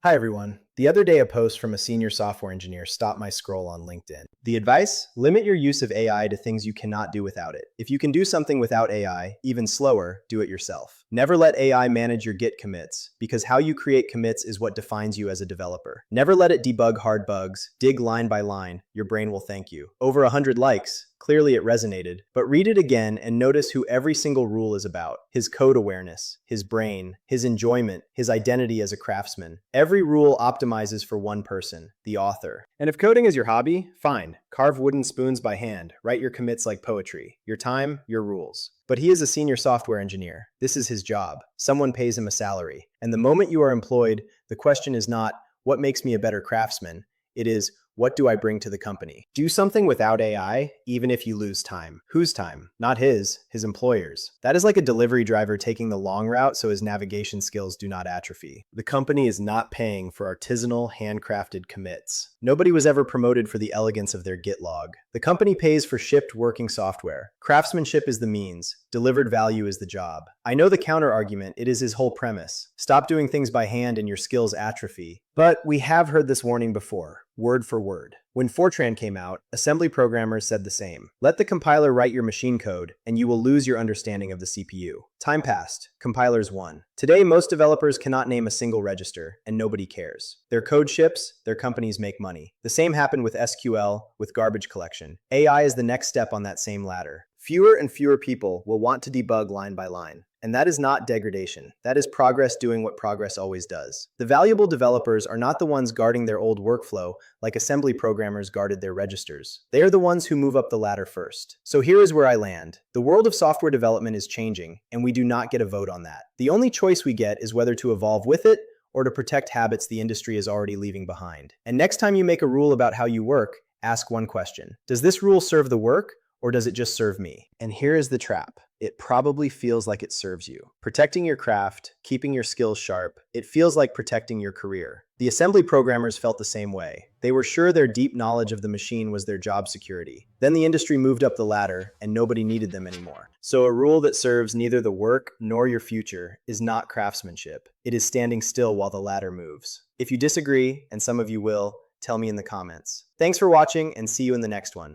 Hi, everyone. The other day, a post from a senior software engineer stopped my scroll on LinkedIn. The advice? Limit your use of AI to things you cannot do without it. If you can do something without AI, even slower, do it yourself. Never let AI manage your Git commits, because how you create commits is what defines you as a developer. Never let it debug hard bugs, dig line by line. Your brain will thank you. Over 100 likes. Clearly it resonated, but read it again and notice who every single rule is about. His code awareness, his brain, his enjoyment, his identity as a craftsman. Every rule optimizes for one person, the author. And if coding is your hobby, fine. Carve wooden spoons by hand, write your commits like poetry. Your time, your rules. But he is a senior software engineer. This is his job. Someone pays him a salary. And the moment you are employed, the question is not, what makes me a better craftsman? It is, what do I bring to the company? Do something without AI, even if you lose time. Whose time? Not his employer's. That is like a delivery driver taking the long route so his navigation skills do not atrophy. The company is not paying for artisanal, handcrafted commits. Nobody was ever promoted for the elegance of their Git log. The company pays for shipped working software. Craftsmanship is the means. Delivered value is the job. I know the counter-argument, it is his whole premise. Stop doing things by hand and your skills atrophy. But we have heard this warning before, word for word. When Fortran came out, assembly programmers said the same. Let the compiler write your machine code, and you will lose your understanding of the CPU. Time passed. Compilers won. Today, most developers cannot name a single register, and nobody cares. Their code ships, their companies make money. The same happened with SQL, with garbage collection. AI is the next step on that same ladder. Fewer and fewer people will want to debug line by line. And that is not degradation. That is progress doing what progress always does. The valuable developers are not the ones guarding their old workflow like assembly programmers guarded their registers. They are the ones who move up the ladder first. So here is where I land. The world of software development is changing, and we do not get a vote on that. The only choice we get is whether to evolve with it or to protect habits the industry is already leaving behind. And next time you make a rule about how you work, ask one question. Does this rule serve the work, or does it just serve me? And here is the trap. It probably feels like it serves you. Protecting your craft, keeping your skills sharp, it feels like protecting your career. The assembly programmers felt the same way. They were sure their deep knowledge of the machine was their job security. Then the industry moved up the ladder, and nobody needed them anymore. So a rule that serves neither the work nor your future is not craftsmanship. It is standing still while the ladder moves. If you disagree, and some of you will, tell me in the comments. Thanks for watching, and see you in the next one.